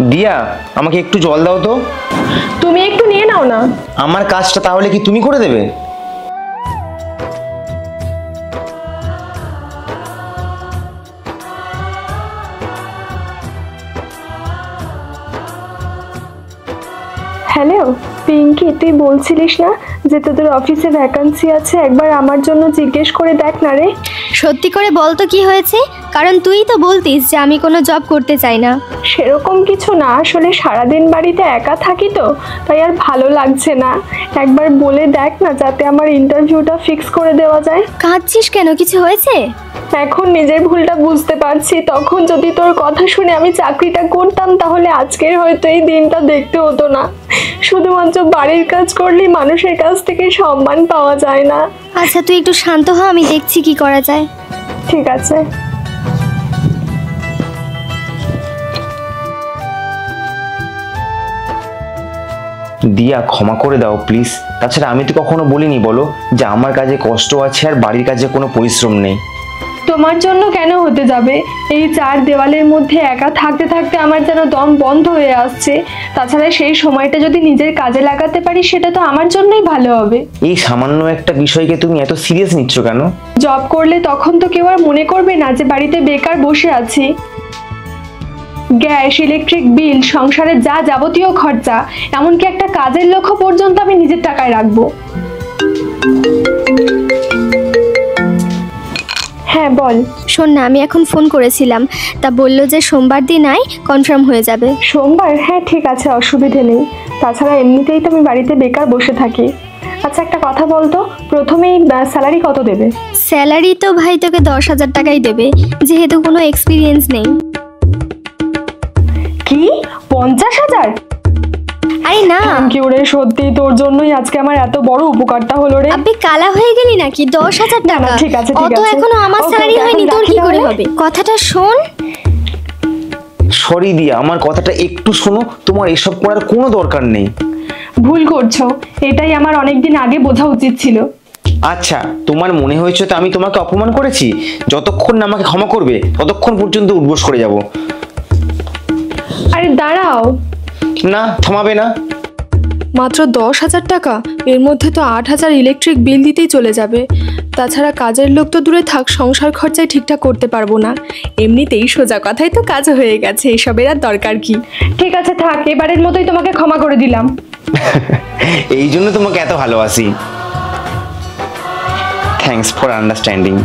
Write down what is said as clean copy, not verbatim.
দিয়া, আমাকে একটু জল দাও তো। তুমি একটু নিয়ে নাও না। আমার কাজটা তাহলে কি তুমি করে দেবে? হ্যালো পিঙ্কি, তুই বলছিলিস না যে তোদের অফিসে ভ্যাকান্সি আছে, একবার আমার জন্য জিজ্ঞেস করে দেখ না রে। সত্যি করে বল তো কি হয়েছে, কারণ তুই তো বলতিস যে আমি কোনো জব করতে চাই না। সেরকম কিছু না, আসলে সারাদিন বাড়িতে একা থাকি তো, তাই আর ভালো লাগছে না। একবার বলে দেখ না, যাতে আমার ইন্টারভিউটা ফিক্স করে দেওয়া যায়। কাঁদছিস কেন, কিছু হয়েছে? এখন নিজের ভুলটা বুঝতে পারছি। তখন যদি তোর কথা শুনে আমি চাকরিটা করতাম, তাহলে আজকের হয়তো এই দিনটা দেখতে হতো না। শুধুমাত্র বাড়ির কাজ করলেই মানুষের কাছ থেকে সম্মান পাওয়া যায় না। আচ্ছা তুই একটু শান্ত হ, আমি দেখছি কি করা যায়। ঠিক আছে। দিয়া, ক্ষমা করে দাও প্লিজ। তাছাড়া আমি তো কখনো বলিনি বলো যে আমার কাজে কষ্ট আছে আর বাড়ির কাজে কোনো পরিশ্রম নেই। তোমার জন্য কেন হতে যাবে? এই চার দেওয়ালের মধ্যে একা থাকতে থাকতে আমার যেন দম বন্ধ হয়ে আসছে। তাছাড়া সেই সময়টা যদি নিজের কাজে লাগাতে পারি, সেটা তো আমার জন্যই ভালো হবে। এই সামান্য একটা বিষয়কে তুমি এত সিরিয়াস নিচ্ছ কেন? জব করলে তখন তো কেউ আর মনে করবে না যে বাড়িতে বেকার বসে আছি। গ্যাস, ইলেকট্রিক বিল, সংসারের যা যাবতীয় খরচা, এমনকি একটা কাজের লক্ষ্য পর্যন্ত আমি নিজের টাকায় রাখবো। হ্যাঁ বল। শোন না, আমি এখন ফোন করেছিলাম, তা বললো যে সোমবার দিন আয়, কনফার্ম হয়ে যাবে। সোমবার? হ্যাঁ ঠিক আছে, অসুবিধে নেই। তাছাড়া এমনিতেই তো আমি বাড়িতে বেকার বসে থাকি। আচ্ছা একটা কথা বলতো, প্রথমেই স্যালারি কত দেবে? স্যালারি তো ভাই তোকে 10,000 টাকাই দেবে, যেহেতু কোনো এক্সপিরিয়েন্স নেই। কি 50,000? আরে না, থ্যাংক ইউ রে, সত্যি তোর জন্যই আজকে আমার এত বড় উপকারটা হলো রে। আপনি কালা হয়ে গেলি নাকি? 10,000 টাকা? ঠিক আছে ঠিক অত আছে। এখনো আমার ওকে, স্যালারি ওকে, হয়নি, এখন তোর কি রাখি করে তাহলে? হবে? কথাটা শোন। সরি দিয়া, আমার কথাটা একটু শোনো। তোমার এসব করার কোনো দরকার নেই। ভুল করছো, এটাই আমার অনেকদিন আগে বোঝা উচিত ছিল। আচ্ছা, তোমার মনে হয়েছে তো আমি তোমাকে অপমান করেছি? যতক্ষণ না আমাকে ক্ষমা করবে ততক্ষণ পর্যন্ত উঠবোস করে যাব। আরে দাঁড়াও। না, থামাবে না। মাত্র 10,000 টাকা? এর মধ্যে তো 8,000 ইলেকট্রিক বিল দিতেই চলে যাবে। তাছাড়া কাজের লোক তো দূরে থাক, সংসার খরচাই ঠিকঠাক করতে পারবো না। এমনিতেই সোজা কথাই তো কাজ হয়ে গেছে, এসবের আর দরকার কি? ঠিক আছে থাক, এবারের মতোই তোমাকে ক্ষমা করে দিলাম। এই জন্য তোমাকে এত ভালোবাসি। Thanks for understanding.